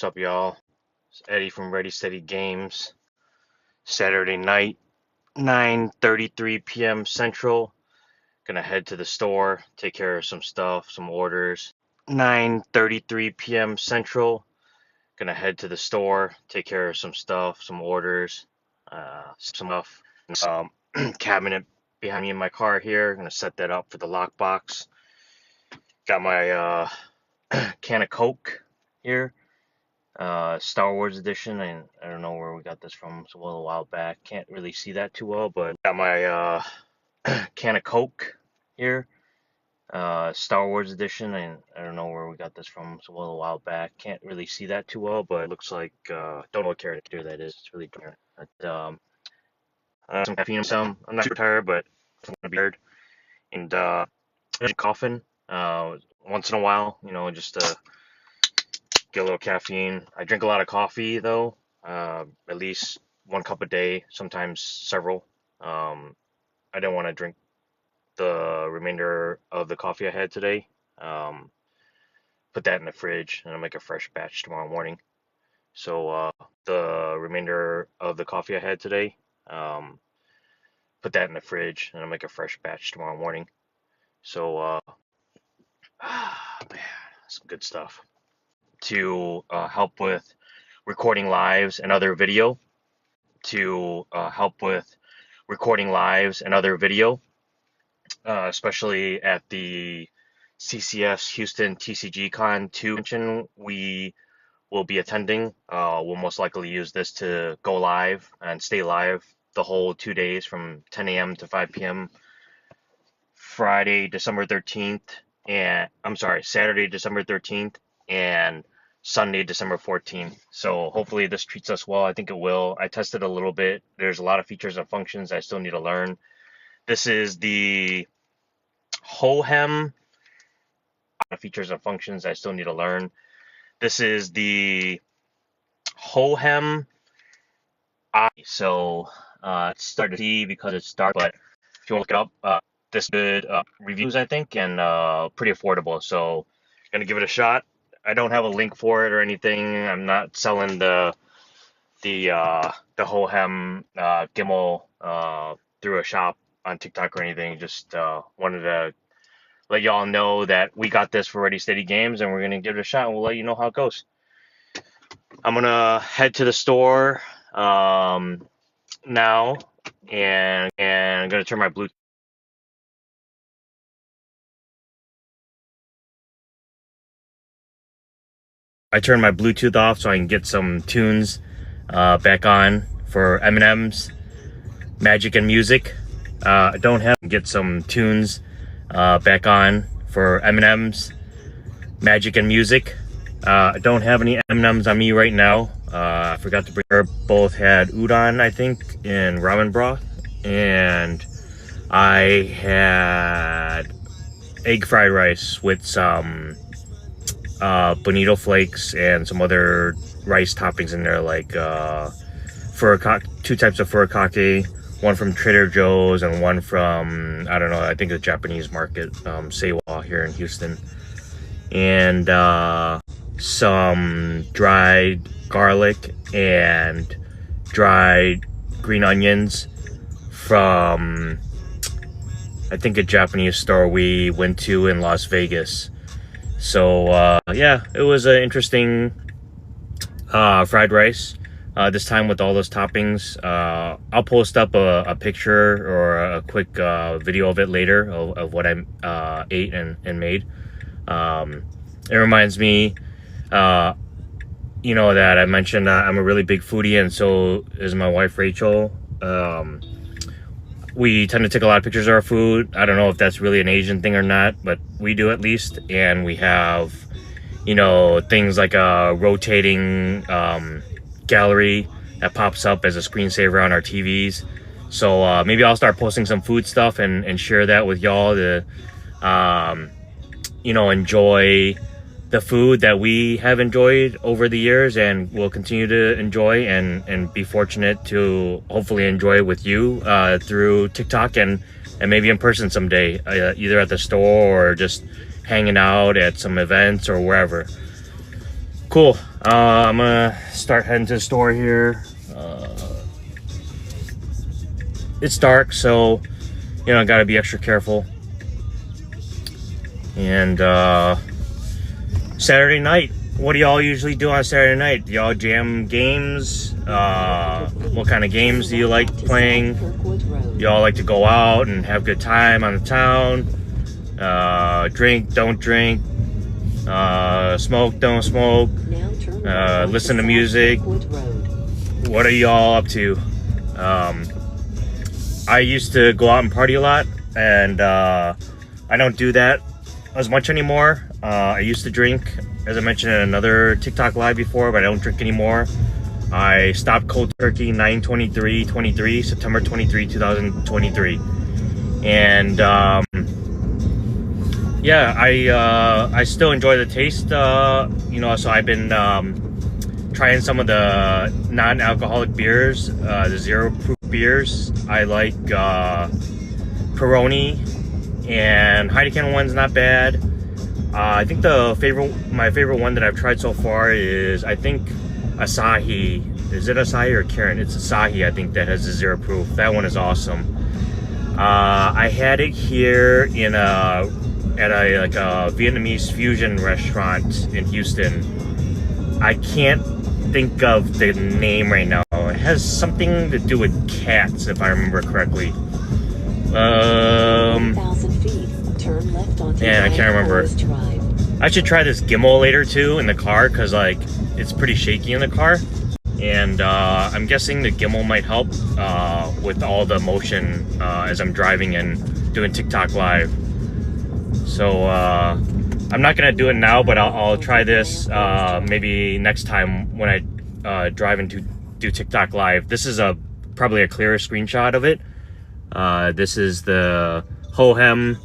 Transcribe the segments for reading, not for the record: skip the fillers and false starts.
What's up, y'all? It's Eddie from Ready Steady Games. Saturday night, 9:33 p.m. Central. Gonna head to the store, take care of some stuff, some orders. 9:33 p.m. Central. Gonna head to the store, take care of some stuff, some orders, some stuff. Cabinet behind me in my car here. Gonna set that up for the lockbox. Got my can of Coke here. Star Wars edition, and I don't know where we got this from. It's a little while back. Can't really see that too well, but got my can of Coke here. Star Wars edition, and I don't know where we got this from. It's a little while back. Can't really see that too well, but it looks like don't know what character that is. It's really dark. But some caffeine. I'm not super tired, but I'm gonna be tired. And coughing. Once in a while, just get a little caffeine. I drink a lot of coffee though, at least 1 cup a day, sometimes several. I don't want to drink the remainder of the coffee I had today. Put that in the fridge and I'll make a fresh batch tomorrow morning. So the remainder of the coffee I had today, put that in the fridge and I'll make a fresh batch tomorrow morning. So man, some good stuff. To help with recording lives and other video, especially at the CCS Houston TCG Con 2 convention we will be attending. We'll most likely use this to go live and stay live the whole 2 days from 10 a.m. to 5 p.m. Saturday, December 13th, and Sunday, December 14th. So hopefully this treats us well. I think it will. I tested a little bit. There's a lot of features and functions I still need to learn. This is the Hohem. Features and functions I still need to learn. This is the Hohem. So it's started to see because it's dark, but if you want to look it up, this good reviews, I think, and pretty affordable. So gonna give it a shot. I don't have a link for it or anything. I'm not selling the Hohem gimbal through a shop on TikTok or anything. Just wanted to let y'all know that we got this for Ready Steady Games and we're gonna give it a shot and we'll let you know how it goes. I'm gonna head to the store now and I'm gonna turn my Bluetooth. I turned my Bluetooth off so I can get some tunes back on for Eminem's Magic and Music. I don't have get some tunes back on for Eminem's Magic and Music. I don't have any M&Ms on me right now. I forgot to bring. Both had udon, I think, and ramen broth, and I had egg fried rice with some bonito flakes and some other rice toppings in there, like two types of furikake, one from Trader Joe's and one from, I don't know, I think the Japanese market, Seiwa here in Houston, and some dried garlic and dried green onions from, I think, a Japanese store we went to in Las Vegas. So yeah, it was an interesting fried rice, this time with all those toppings. I'll post up a picture or a quick video of it later of what I ate and made. It reminds me, that I mentioned I'm a really big foodie, and so is my wife Rachel. We tend to take a lot of pictures of our food. I don't know if that's really an Asian thing or not, but we do at least. And we have, things like a rotating gallery that pops up as a screensaver on our TVs. So maybe I'll start posting some food stuff and share that with y'all to, enjoy the food that we have enjoyed over the years and will continue to enjoy and be fortunate to hopefully enjoy with you through TikTok and maybe in person someday, either at the store or just hanging out at some events or wherever. Cool. I'm gonna start heading to the store here. It's dark, so you know, gotta be extra careful. And Saturday night, what do y'all usually do on Saturday night? Do y'all jam games? What kind of games do you like playing? Y'all like to go out and have a good time on the town? Drink, don't drink? Smoke, don't smoke? Listen to music? What are y'all up to? I used to go out and party a lot, and I don't do that as much anymore. I used to drink, as I mentioned in another TikTok live before, but I don't drink anymore. I stopped cold turkey 9/23/23, September 23, 2023. And yeah, I still enjoy the taste, you know, so I've been trying some of the non-alcoholic beers, the zero-proof beers. I like Peroni, and Heineken one's not bad. I think my favorite one that I've tried so far is, I think, Asahi. Is it Asahi or Kirin? It's Asahi, I think, that has the zero proof. That one is awesome. I had it here in at a Vietnamese fusion restaurant in Houston. I can't think of the name right now. It has something to do with cats, if I remember correctly. 1,000 feet. Turn left onto I can't remember. I should try this gimbal later too in the car, because like it's pretty shaky in the car, and I'm guessing the gimbal might help with all the motion as I'm driving and doing TikTok live. So I'm not gonna do it now, but I'll try this maybe next time when I drive and do TikTok live. This is probably a clearer screenshot of it. This is the Hohem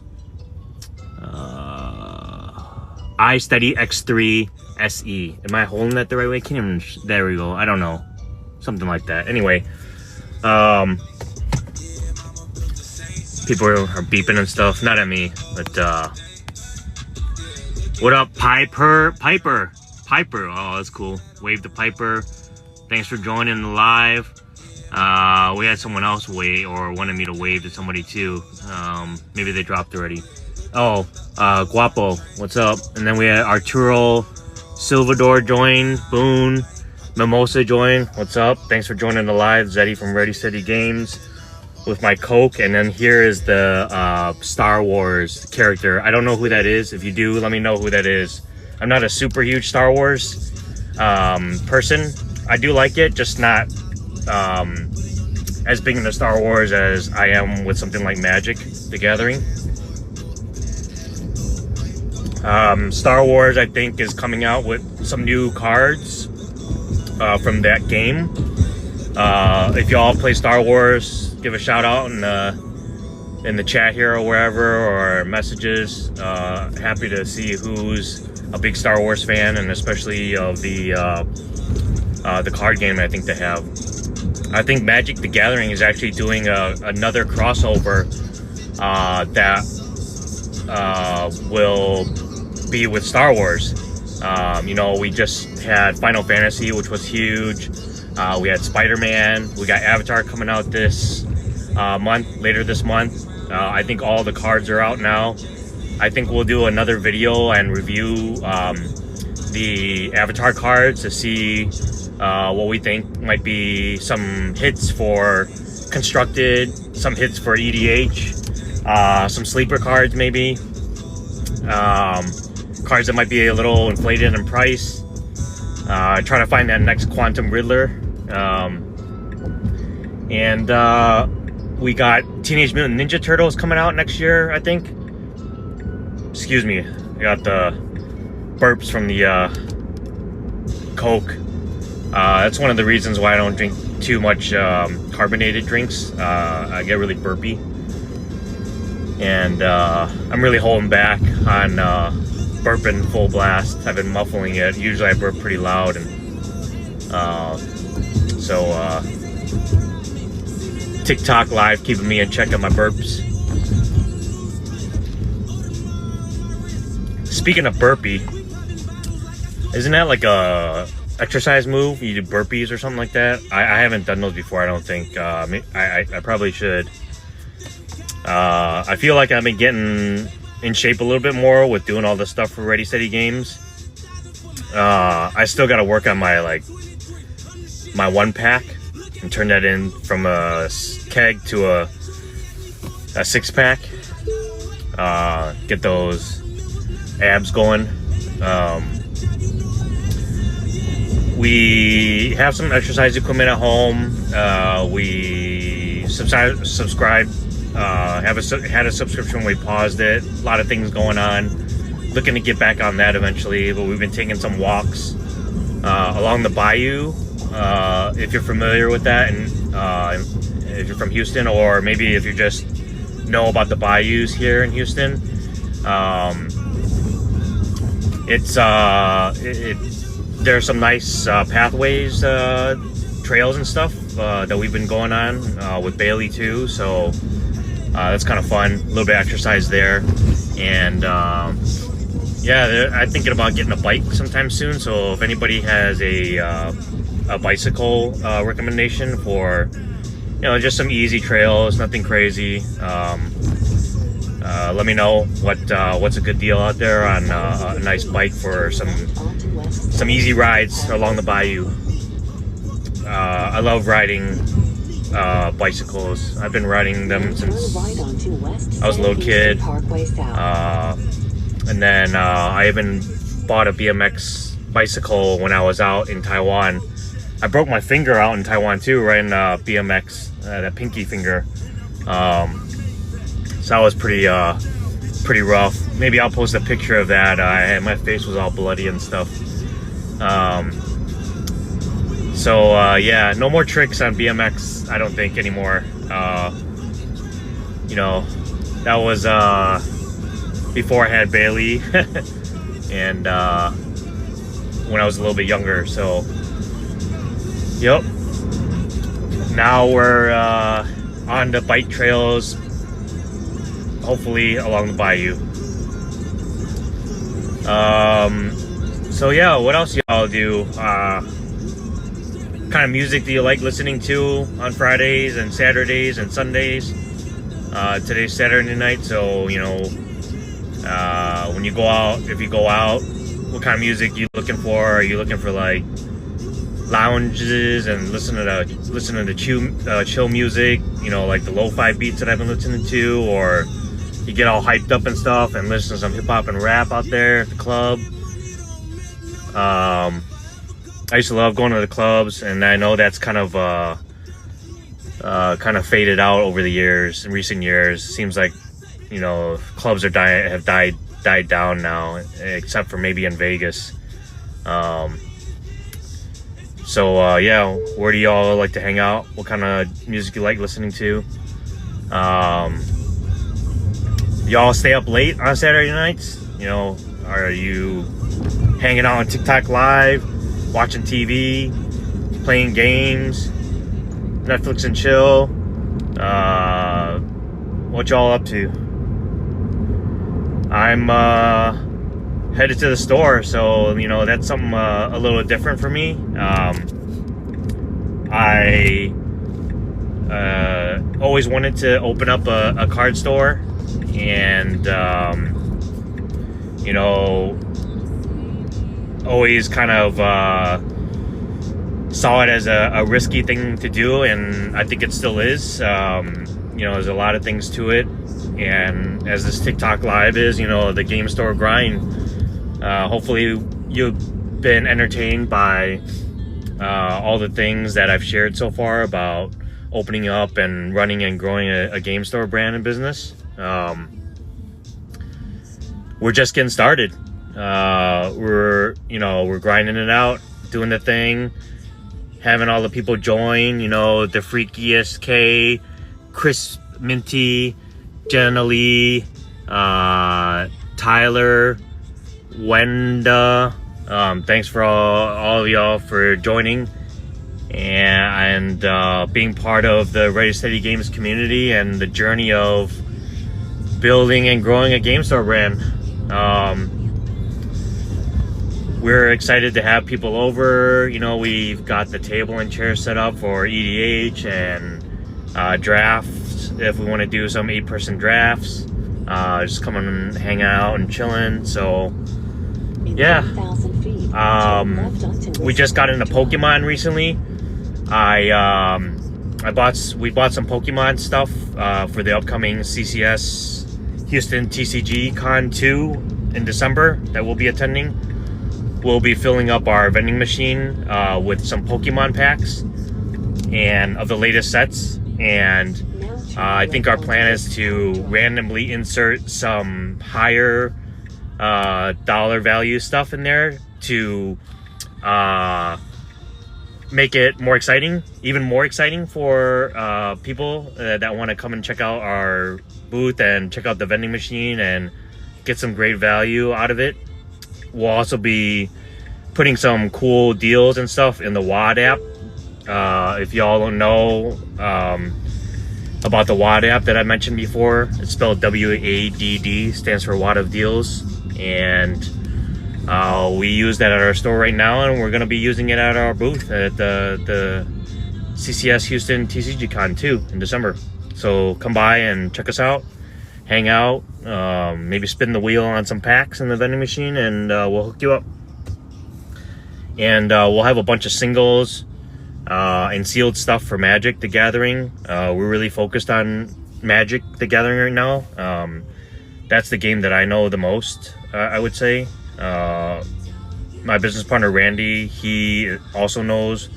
iSteady X3 SE. Am I holding that the right way? Can't even, there we go. I don't know. Something like that. Anyway, people are beeping and stuff. Not at me, but what up, Piper? Oh, that's cool. Wave to Piper. Thanks for joining the live. We had someone else wave, or wanted me to wave to somebody too. Maybe they dropped already. Oh, Guapo, what's up? And then we had Arturo Silvador join, Boone, Mimosa join, what's up? Thanks for joining the live. Zeddy from Ready Steady Games with my Coke. And then here is the Star Wars character. I don't know who that is. If you do, let me know who that is. I'm not a super huge Star Wars person. I do like it, just not as big into Star Wars as I am with something like Magic the Gathering. Star Wars, I think, is coming out with some new cards from that game. If y'all play Star Wars, give a shout out in the chat here or wherever, or messages. Happy to see who's a big Star Wars fan, and especially of the card game I think they have. I think Magic the Gathering is actually doing another crossover that will be with Star Wars. You know, we just had Final Fantasy, which was huge. We had Spider-Man. We got Avatar coming out this later this month. I think all the cards are out now. I think we'll do another video and review the Avatar cards to see what we think might be some hits for Constructed, some hits for EDH, some sleeper cards maybe. Cards that might be a little inflated in price. Trying to find that next Quantum Riddler. And we got Teenage Mutant Ninja Turtles coming out next year, I think. Excuse me, I got the burps from the Coke. That's one of the reasons why I don't drink too much carbonated drinks. I get really burpy. And I'm really holding back on burping full blast. I've been muffling it. Usually I burp pretty loud, and so TikTok live keeping me in check on my burps. Speaking of burpee, Isn't that like a exercise move? You do burpees or something like that? I haven't done those before, I don't think. I probably should. I feel like I've been getting in shape a little bit more with doing all the stuff for Ready Steady Games. I still got to work on my my 1-pack and turn that in from a keg to a 6-pack. Get those abs going. We have some exercise equipment at home. We subscribe. Had a subscription. We paused it. A lot of things going on. Looking to get back on that eventually. But we've been taking some walks along the bayou. If you're familiar with that, and if you're from Houston, or maybe if you just know about the bayous here in Houston, there's some nice pathways, trails and stuff that we've been going on with Bailey too. So that's kind of fun. A little bit of exercise there, and yeah, I'm thinking about getting a bike sometime soon. So if anybody has a bicycle recommendation for, just some easy trails, nothing crazy, let me know what's a good deal out there on a nice bike for some easy rides along the bayou. I love riding bicycles. I've been riding them since I was a little kid. And then I even bought a BMX bicycle when I was out in Taiwan. I broke my finger out in Taiwan too, riding BMX, that pinky finger. So that was pretty rough. Maybe I'll post a picture of that. My face was all bloody and stuff. Yeah, no more tricks on BMX, I don't think, anymore. That was before I had Bailey and when I was a little bit younger. So yep, now we're on the bike trails, hopefully along the bayou. So yeah, what else y'all do? Kind of music do you like listening to on Fridays and Saturdays and Sundays? Today's Saturday night, so when you go out, if you go out, what kind of music are you looking for? Are you looking for like lounges and listening to chill music, like the lo-fi beats that I've been listening to, or you get all hyped up and stuff and listen to some hip-hop and rap out there at the club? I used to love going to the clubs, and I know that's kind of faded out over the years. In recent years, it seems like clubs have died down now, except for maybe in Vegas. Yeah, where do y'all like to hang out? What kind of music you like listening to? Y'all stay up late on Saturday nights? Are you hanging out on TikTok Live, watching TV, playing games, Netflix and chill? What y'all up to? I'm headed to the store, so that's something a little different for me. I always wanted to open up a card store, and always kind of saw it as a risky thing to do, and I think it still is. There's a lot of things to it, and as this TikTok Live is, the game store grind. Hopefully you've been entertained by all the things that I've shared so far about opening up and running and growing a game store brand and business. We're just getting started. We're grinding it out, doing the thing, having all the people join, the freakiest K, Chris Minty, Jenna Lee, Tyler, Wenda. Thanks for all of y'all for joining and being part of the Ready Steady Games community and the journey of building and growing a game store brand. we're excited to have people over. You know, we've got the table and chair set up for EDH and drafts if we want to do some 8-person drafts. Just coming and hanging out and chilling. So yeah, we just got into Pokemon recently. We bought some Pokemon stuff for the upcoming CCS Houston TCG Con 2 in December that we'll be attending. We'll be filling up our vending machine with some Pokemon packs and of the latest sets, and I think our plan is to randomly insert some higher dollar value stuff in there to make it more exciting, even more exciting for people that want to come and check out our booth and check out the vending machine and get some great value out of it. We'll also be putting some cool deals and stuff in the WAD app. If y'all don't know about the WAD app that I mentioned before, it's spelled WADD, stands for Wad of Deals, and we use that at our store right now, and we're going to be using it at our booth at the CCS Houston TCG Con 2 in December. So come by and check us out, hang out, maybe spin the wheel on some packs in the vending machine, and we'll hook you up. And we'll have a bunch of singles and sealed stuff for Magic the Gathering. We're really focused on Magic the Gathering right now. That's the game that I know the most, I would say. My business partner Randy, he also knows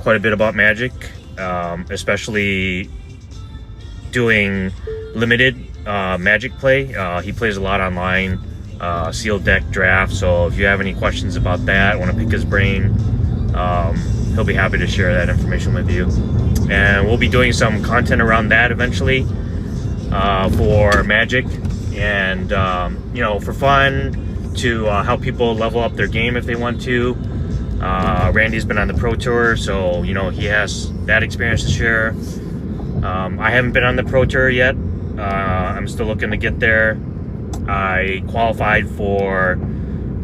quite a bit about Magic, especially doing limited Magic play. He plays a lot online, sealed deck draft, so if you have any questions about that, want to pick his brain, he'll be happy to share that information with you. And we'll be doing some content around that eventually for Magic, and you know, for fun, to help people level up their game if they want to. Randy's been on the Pro Tour, so you know, he has that experience to share. I haven't been on the Pro Tour yet. I'm still looking to get there. I qualified for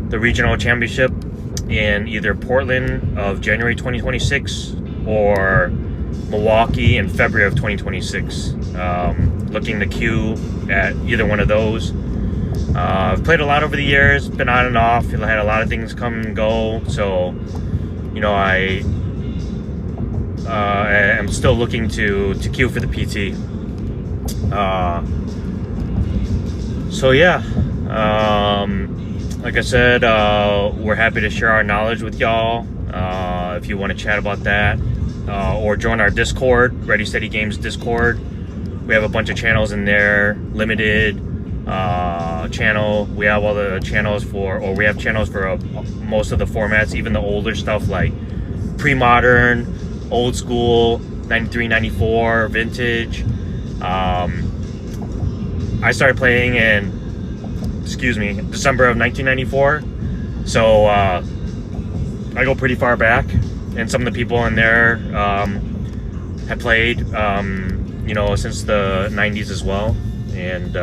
the regional championship in either Portland of January 2026 or Milwaukee in February of 2026. Looking to queue at either one of those. I've played a lot over the years, been on and off, had a lot of things come and go, so you know, I'm still looking to queue for the PT. So yeah, like I said, we're happy to share our knowledge with y'all. If you want to chat about that, or join our Discord, Ready Steady Games Discord. We have a bunch of channels in there, limited channel. We have all the channels we have channels for most of the formats, even the older stuff like pre-modern, old school, 93, 94, vintage. I started playing in, December of 1994. So I go pretty far back, and some of the people in there have played, you know, since the 90s as well. And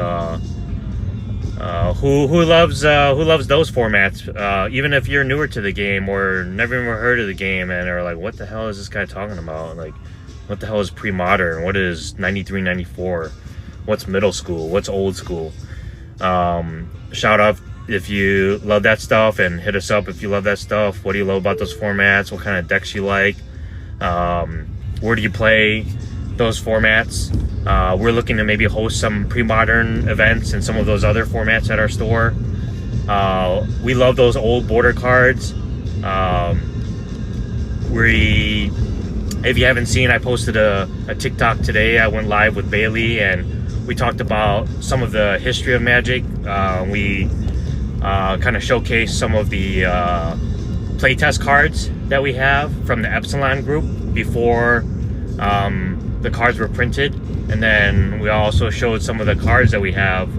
who loves those formats? Even if you're newer to the game or never even heard of the game and are like, what the hell is this guy talking about? Like, what the hell is pre-modern? What is 93, 94? What's middle school? What's old school? Shout out if you love that stuff, and hit us up if you love that stuff. What do you love about those formats? What kind of decks you like? Where do you play those formats? We're looking to maybe host some pre-modern events and some of those other formats at our store. We love those old border cards. If you haven't seen, I posted a TikTok today. I went live with Bailey, and we talked about some of the history of Magic. We kind of showcased some of the playtest cards that we have from the Epsilon group before the cards were printed. And then we also showed some of the cards that we have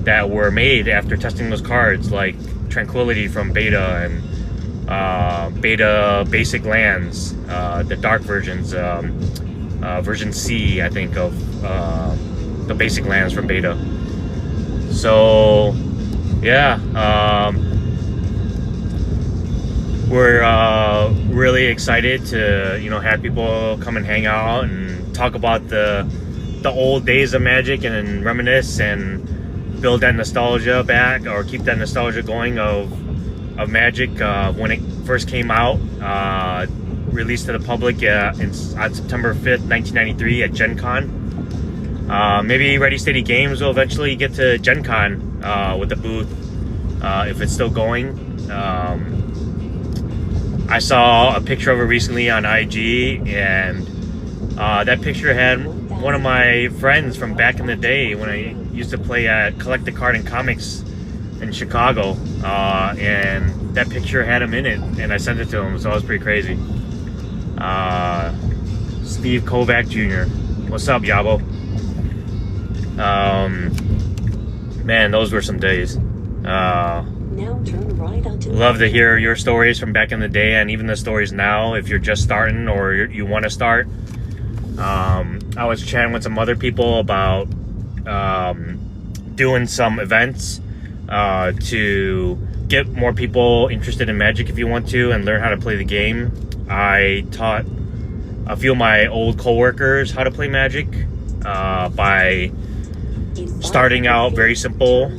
that were made after testing those cards, like Tranquility from Beta, and Beta Basic Lands, the dark versions, version C, I think, of the Basic Lands from Beta. So yeah, we're really excited to have people come and hang out and talk about the old days of Magic and reminisce and build that nostalgia back, or keep that nostalgia going of Magic when it first came out, released to the public on September 5th, 1993 at Gen Con. Maybe Ready Steady Games will eventually get to Gen Con with the booth, if it's still going. I saw a picture of it recently on IG, and that picture had one of my friends from back in the day when I used to play at Collect the Card and Comics in Chicago, and that picture had him in it, and I sent it to him, so it was pretty crazy. Steve Kovac Jr. What's up, Yabo? Man, those were some days. Now turn right onto Love to hear your stories from back in the day, and even the stories now if you're just starting or you want to start. I was chatting with some other people about doing some events to get more people interested in Magic if you want to, and learn how to play the game. I taught a few of my old coworkers how to play Magic by starting out very simple,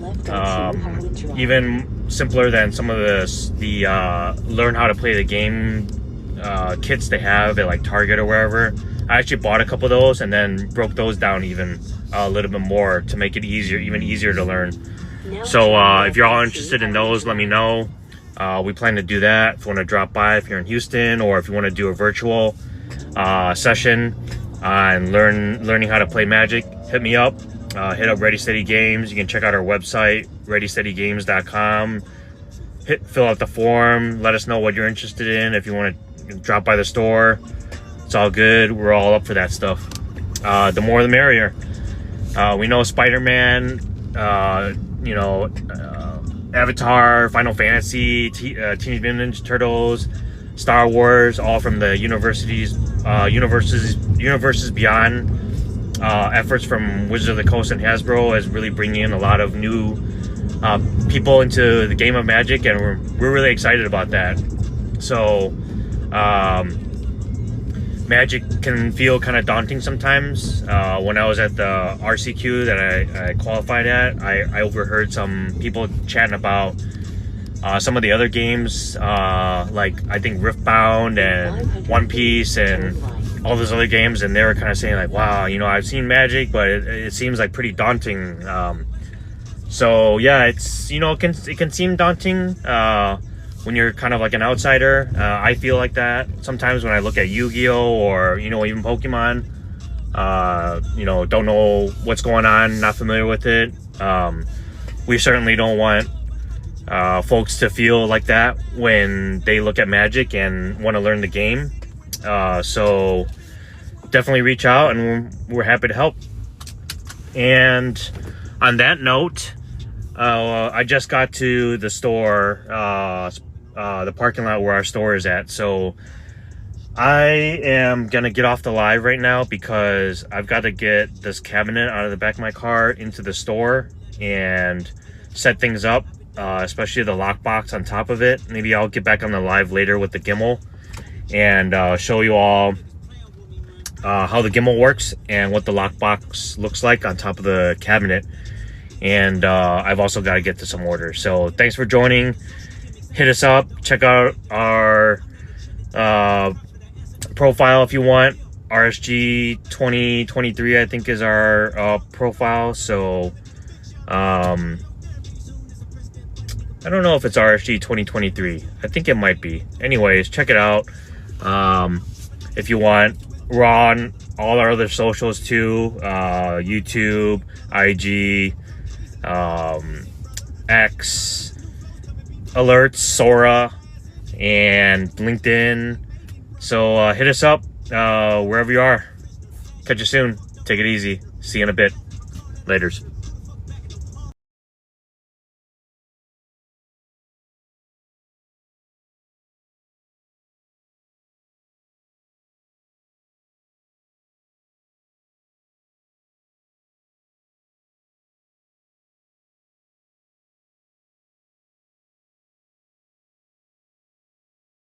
even simpler than some of the learn how to play the game kits they have at like Target or wherever. I actually bought a couple of those and then broke those down even a little bit more to make it even easier to learn. So if you're all interested in those, let me know. We plan to do that. If you want to drop by, if you're in Houston, or if you want to do a virtual session on learning how to play Magic, hit me up. Hit up Ready Steady Games. You can check out our website, ReadySteadyGames.com. Fill out the form. Let us know what you're interested in. If you want to drop by the store, it's all good. We're all up for that stuff. The more the merrier. We know Spider-Man, Avatar, Final Fantasy, Teenage Mutant Ninja Turtles, Star Wars, all from the universes beyond. Efforts from Wizards of the Coast and Hasbro is really bringing in a lot of new people into the game of Magic, and we're really excited about that. So Magic can feel kind of daunting sometimes. When I was at the RCQ that I qualified at, I overheard some people chatting about some of the other games, like I think Riftbound and One Piece and all those other games, and they were kind of saying like, wow, I've seen Magic, but it seems like pretty daunting. So yeah, it's it can seem daunting when you're kind of like an outsider. I feel like that sometimes when I look at Yu-Gi-Oh or even Pokemon. Don't know what's going on, not familiar with it. We certainly don't want folks to feel like that when they look at Magic and want to learn the game. So definitely reach out, and we're happy to help. And on that note, I just got to the store, the parking lot where our store is at. So I am going to get off the live right now because I've got to get this cabinet out of the back of my car into the store and set things up, especially the lockbox on top of it. Maybe I'll get back on the live later with the gimbal and show you all how the gimbal works and what the lockbox looks like on top of the cabinet. And I've also got to get to some orders. So thanks for joining. Hit us up. Check out our profile if you want. RSG 2023 I think is our profile. So I don't know if it's RSG 2023. I think it might be. Anyways, check it out if you want. We're on all our other socials too, YouTube, IG, X, Alerts, Sora, and LinkedIn. So hit us up wherever you are. Catch you soon. Take it easy. See you in a bit. Laters.